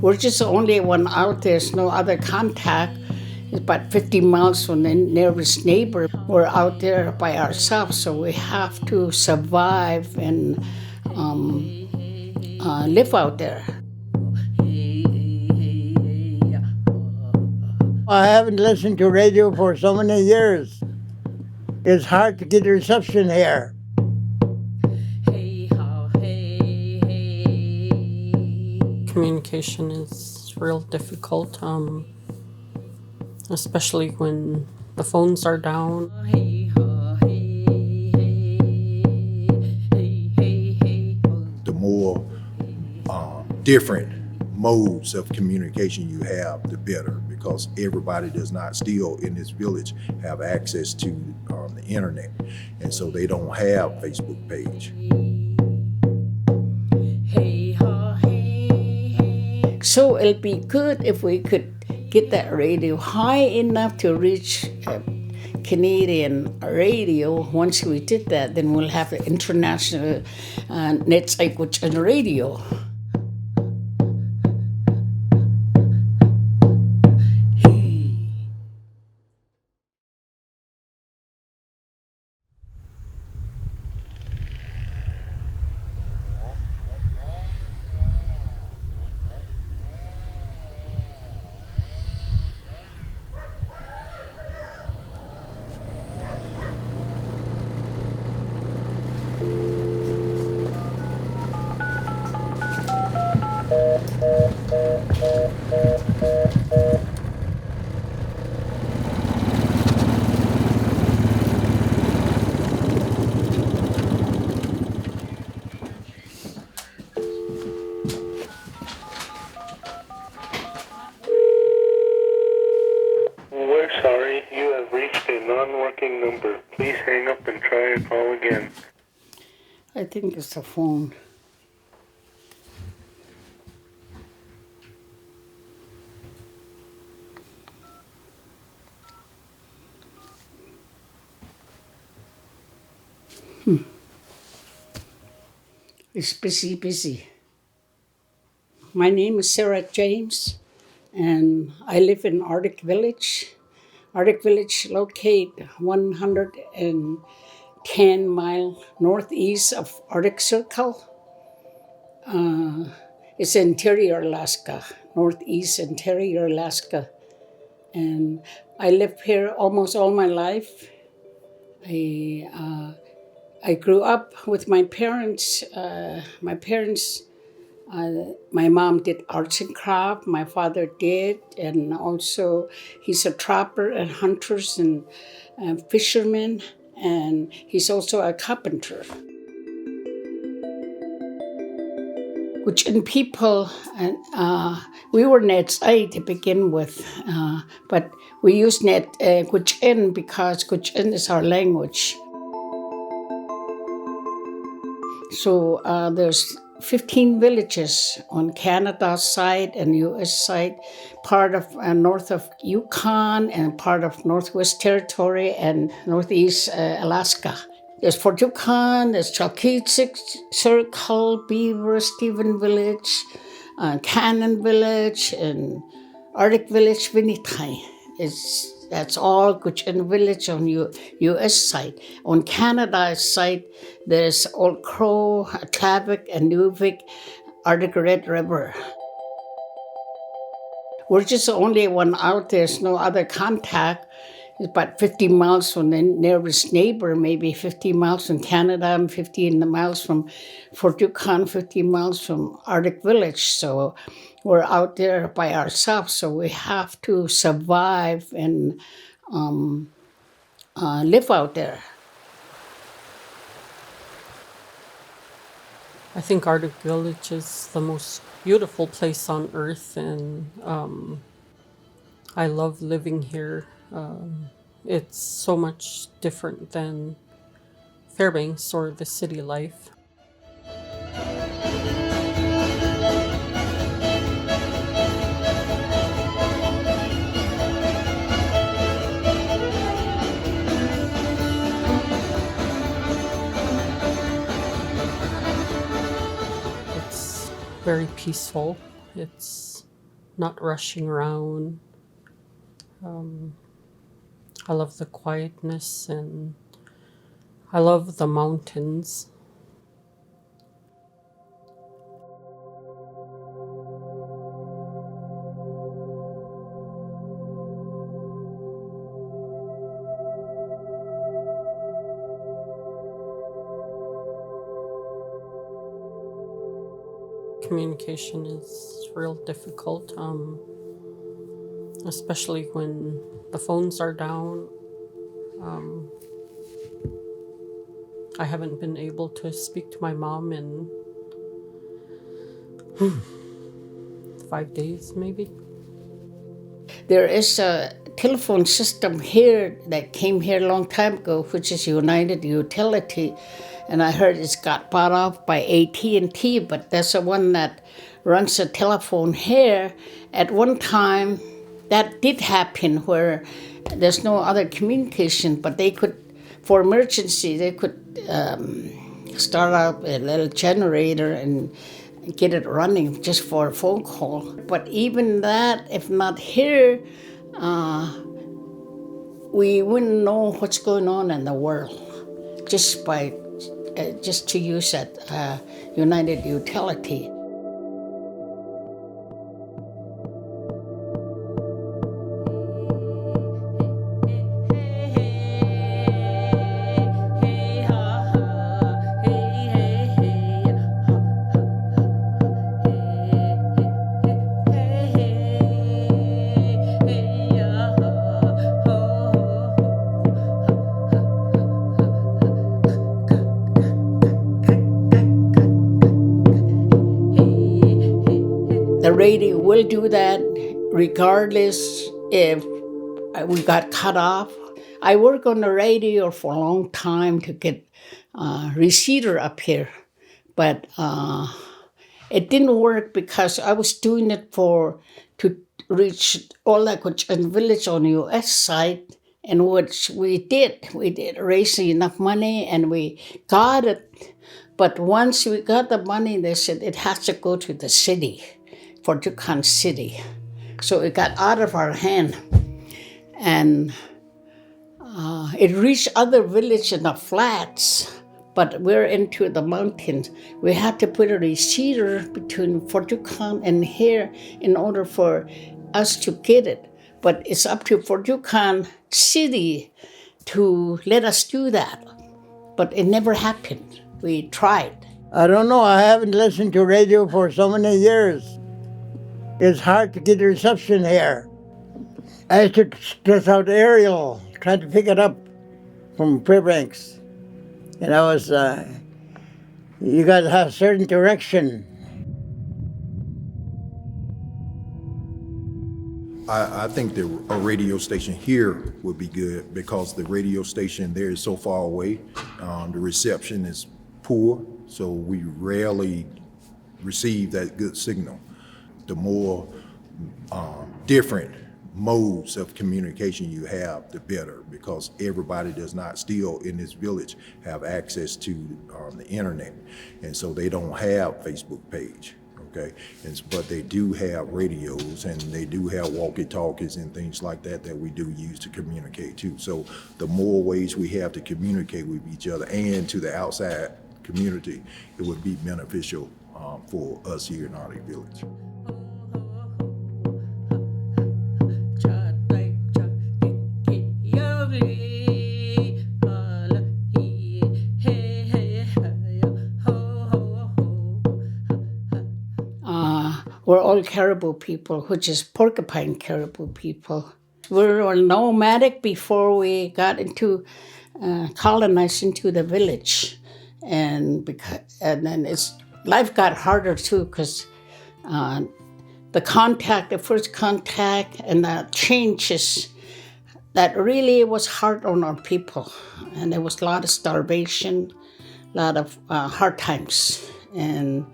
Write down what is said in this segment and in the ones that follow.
We're just the only one out. There's no other contact. It's about 50 miles from the nearest neighbor. We're out there by ourselves, so we have to survive and live out there. I haven't listened to radio for so many years. It's hard to get reception here. Communication is real difficult, especially when the phones are down. The more different modes of communication you have, the better, because everybody does not still in this village have access to the internet, and so they don't have Facebook page. So it'll be good if we could get that radio high enough to reach Canadian radio. Once we did that, then we'll have the international net language and radio. We're sorry, you have reached a non-working number. Please hang up and try your call again. I think it's the phone. It's busy. My name is Sarah James, and I live in Arctic Village. Arctic Village located 110 miles northeast of Arctic Circle. It's interior Alaska, northeast interior Alaska. And I lived here almost all my life. I grew up with my parents. My mom did arts and craft. My father did, and also he's a trapper and hunters and fisherman, and he's also a carpenter. Which in people, we were Netsai to begin with, but we use Gwich'in because Gwich'in is our language. So there's 15 villages on Canada's side and U.S. side, part of north of Yukon and part of Northwest Territory and Northeast Alaska. There's Fort Yukon, there's Chalkitsik Circle, Beaver, Stephen Village, Cannon Village, and Arctic Village, Vinitai. That's all Gwich'in Village on U.S. side. On Canada's side, there's Old Crow, Klavik, and Nuvik, Arctic Red River. We're just the only one out. There's no other contact. It's about 50 miles from the nearest neighbor, maybe 50 miles from Canada, and 15 miles from Fort Yukon, 50 miles from Arctic Village. So we're out there by ourselves, so we have to survive and live out there. I think Arctic Village is the most beautiful place on earth, and I love living here. It's so much different than Fairbanks or the city life. It's very peaceful. It's not rushing around. I love the quietness, and I love the mountains. Communication is real difficult, especially when the phones are down. I haven't been able to speak to my mom in 5 days, maybe. There is a telephone system here that came here a long time ago, which is United Utility, and I heard it's got bought off by AT&T, but that's the one that runs the telephone here. At one time, that did happen where there's no other communication, but they could, for emergency, they could start up a little generator and get it running just for a phone call. But even that, if not here, we wouldn't know what's going on in the world just by just to use that United Utility. The radio will do that regardless if we got cut off. I worked on the radio for a long time to get receiver up here, but it didn't work because I was doing it to reach all language and village on the U.S. side, and which we did. We did raise enough money, and we got it. But once we got the money, they said it has to go to the city, for Yukon City. So it got out of our hand, and it reached other villages in the flats, but we're into the mountains. We had to put a receiver between Fort Yukon and here in order for us to get it. But it's up to Fort Yukon City to let us do that. But it never happened. We tried. I don't know. I haven't listened to radio for so many years. It's hard to get reception here. I used to stress out aerial, trying to pick it up from Fairbanks. And I was, you got to have a certain direction. I think a radio station here would be good because the radio station there is so far away. The reception is poor, so we rarely receive that good signal. The more different modes of communication you have, the better, because everybody does not still in this village have access to the internet, and so they don't have Facebook page. Okay, but they do have radios and they do have walkie-talkies and things like that that we do use to communicate too. So the more ways we have to communicate with each other and to the outside community, it would be beneficial for us here in our village. We're all Caribou people, which is porcupine Caribou people. We were nomadic before we got into colonized into the village, and then life got harder too because the first contact, and the changes that really was hard on our people, and there was a lot of starvation, a lot of hard times, and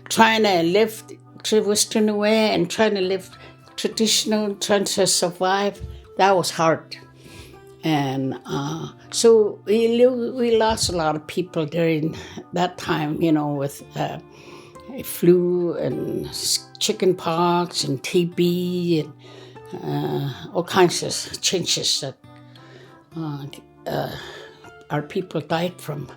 trying to live the Western way and trying to live traditional, trying to survive, that was hard. And so we lost a lot of people during that time, with flu and chicken pox and TB and all kinds of changes that our people died from.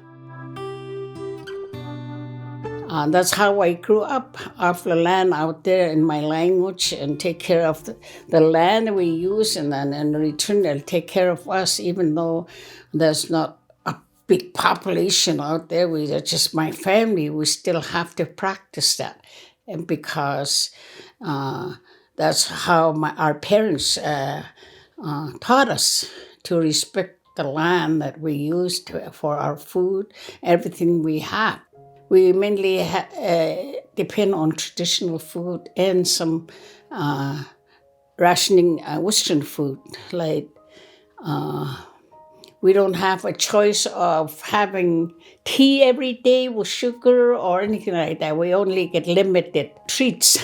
That's how I grew up, off the land out there in my language, and take care of the land we use, and then in return they'll take care of us, even though there's not a big population out there. Are just my family. We still have to practice that, and because that's how our parents taught us to respect the land that we use for our food, everything we have. We mainly depend on traditional food and some rationing Western food. Like we don't have a choice of having tea every day with sugar or anything like that. We only get limited treats.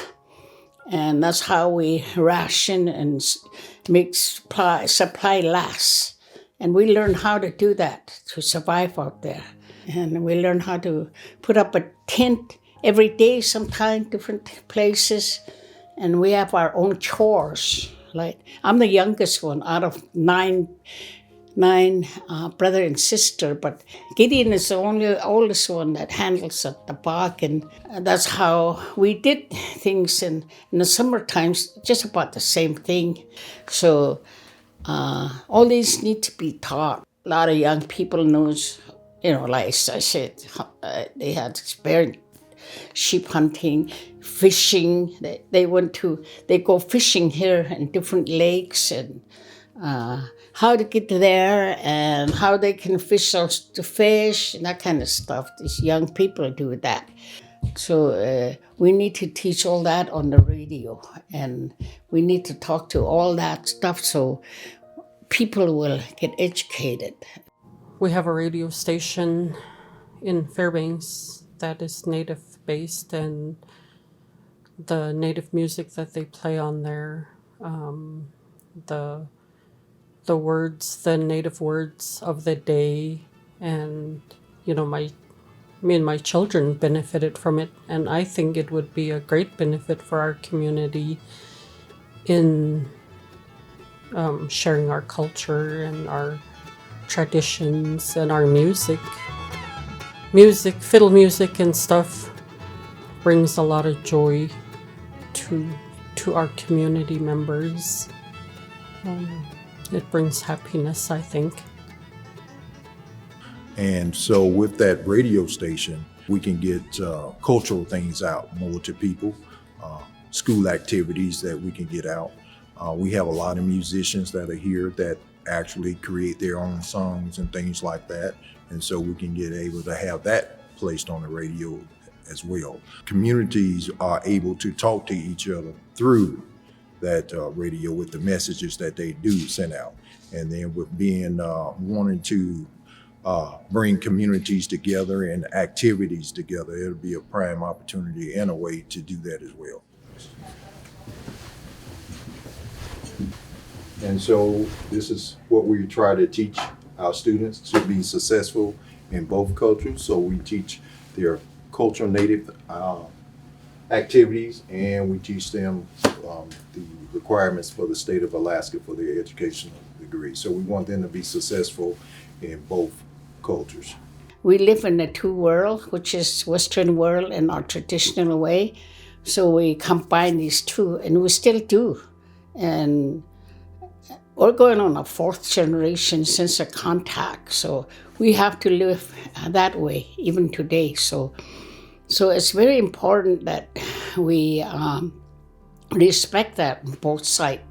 And that's how we ration and make supply last. And we learn how to do that to survive out there. And we learn how to put up a tent every day, sometimes different places. And we have our own chores. Like I'm the youngest one out of nine brother and sister, but Gideon is the only oldest one that handles the bark, and that's how we did things in the summer times, just about the same thing. So all these need to be taught. A lot of young people knows, like I said, they had experience sheep hunting, fishing. They go fishing here in different lakes, and how to get there and how they can fish the fish and that kind of stuff. These young people do that. So we need to teach all that on the radio, and we need to talk to all that stuff so people will get educated. We have a radio station in Fairbanks that is native based, and the native music that they play on there, the words, the native words of the day, and me and my children benefited from it, and I think it would be a great benefit for our community in sharing our culture and our traditions and our music. Fiddle music and stuff brings a lot of joy to our community members. It brings happiness, I think. And so with that radio station, we can get cultural things out more to people, school activities that we can get out. We have a lot of musicians that are here that actually create their own songs and things like that. And so we can get able to have that placed on the radio as well. Communities are able to talk to each other through that radio with the messages that they do send out. And then with being wanting to bring communities together and activities together, it'll be a prime opportunity and a way to do that as well. And so this is what we try to teach our students to be successful in both cultures. So we teach their cultural native activities, and we teach them the requirements for the state of Alaska for their educational degree. So we want them to be successful in both cultures. We live in a two world, which is Western world and our traditional way. So we combine these two, and we still do. And we're going on a fourth generation since a contact. So we have to live that way even today. So it's very important that we respect that on both sides.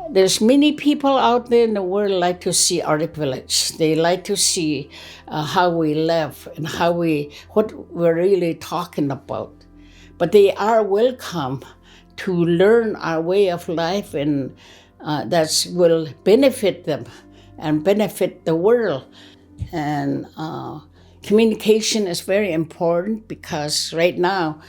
There's many people out there in the world like to see Arctic Village. They like to see how we live and what we're really talking about. But they are welcome to learn our way of life, and that will benefit them and benefit the world. And communication is very important, because right now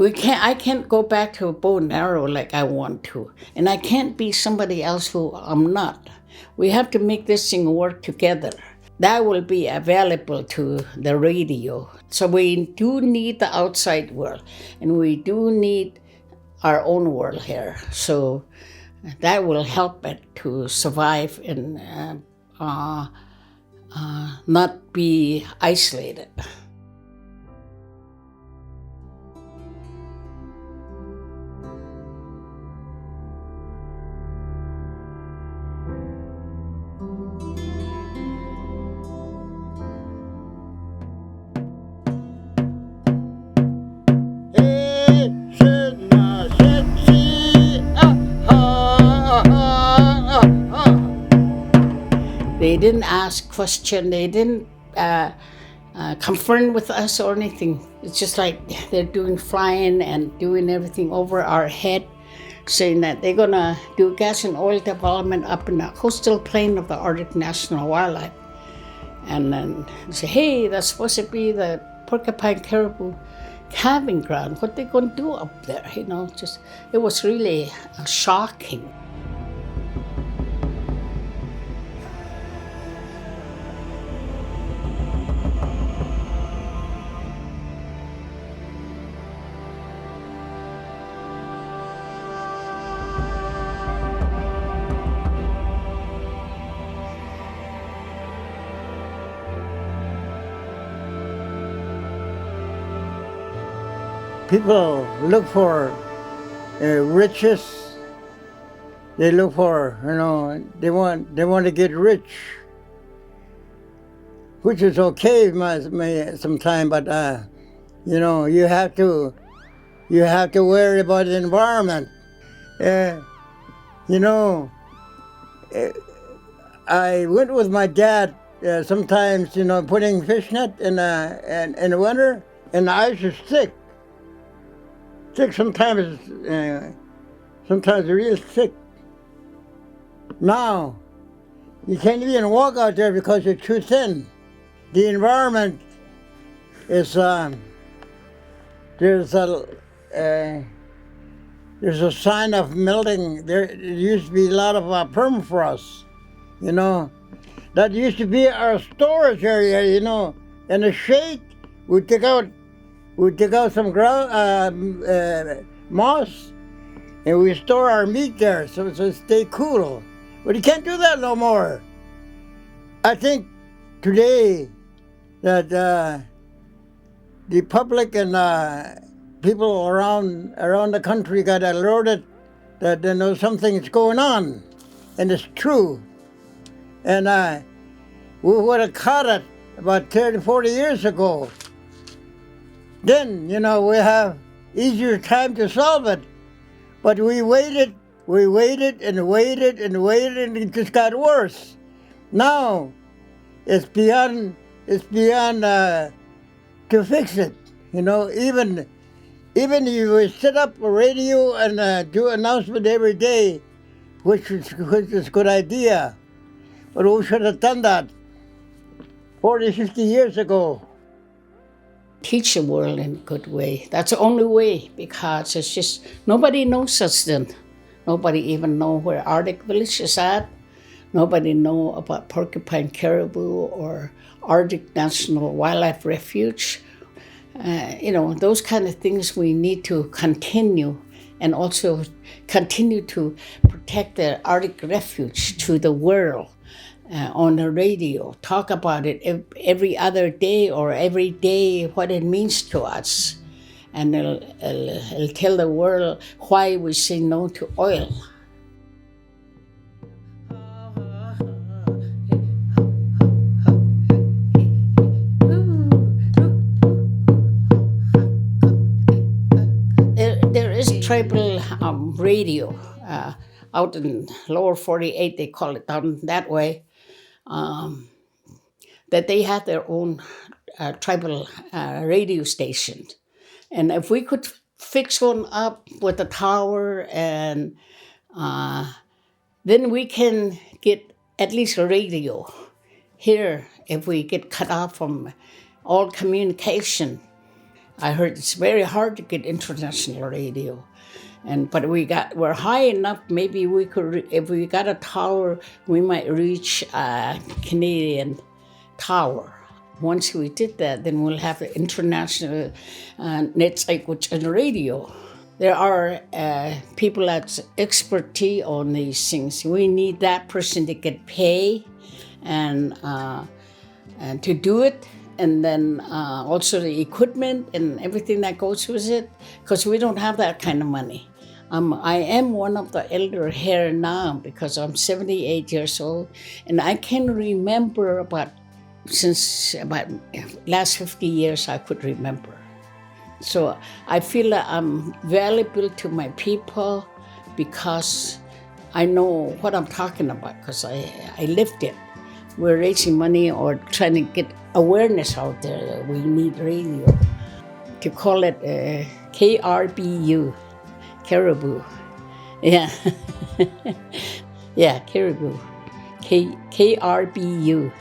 I can't go back to a bow and arrow like I want to, and I can't be somebody else who I'm not. We have to make this thing work together. that will be available to the radio. So we do need the outside world, and we do need our own world here. So that will help it to survive and not be isolated. They didn't ask question. They didn't confront with us or anything. It's just like they're doing flying and doing everything over our head, saying that they're gonna do gas and oil development up in the coastal plain of the Arctic National Wildlife, and then say, hey, that's supposed to be the porcupine caribou calving ground. What they gonna do up there? Just it was really shocking. People look for riches. They look for, they want to get rich, which is okay sometimes, but you have to worry about the environment. I went with my dad sometimes, putting fishnet in the winter, and the ice is thick. Sometimes real thick. Now, you can't even walk out there because you're too thin. The environment is, there's a sign of melting. There used to be a lot of permafrost, That used to be our storage area, And the shade, we take out some ground moss, and we store our meat there so it stay cool. But you can't do that no more. I think today that the public and people around the country got alerted that they know something's going on, and it's true. And we would have caught it about 30, 40 years ago. Then, we have easier time to solve it. But we waited and waited, and it just got worse. Now, it's beyond to fix it. Even if you set up a radio and do announcement every day, which is a good idea. But we should have done that 40, 50 years ago. Teach the world in a good way. That's the only way, because it's just nobody knows us then. Nobody even know where Arctic Village is at. Nobody know about porcupine caribou or Arctic National Wildlife Refuge. Those kind of things we need to continue, and also continue to protect the Arctic Refuge to the world. On the radio, talk about it every other day or every day, what it means to us. And it'll tell the world why we say no to oil. There is tribal radio out in lower 48, they call it down that way. That they have their own tribal radio station. And if we could fix one up with a tower, and then we can get at least a radio here if we get cut off from all communication. I heard it's very hard to get international radio. But we're high enough. Maybe we could, if we got a tower, we might reach Canadian tower. Once we did that, then we'll have the international netzwerk and radio. There are people that's expertise on these things. We need that person to get paid and to do it, and then also the equipment and everything that goes with it, because we don't have that kind of money. I am one of the elder here now because I'm 78 years old, and I can remember since about last 50 years I could remember. So I feel that I'm valuable to my people because I know what I'm talking about because I lived it. We're raising money or trying to get awareness out there that we need radio. To call it KRBU, Caribou. Yeah. Yeah, Caribou. KRBU.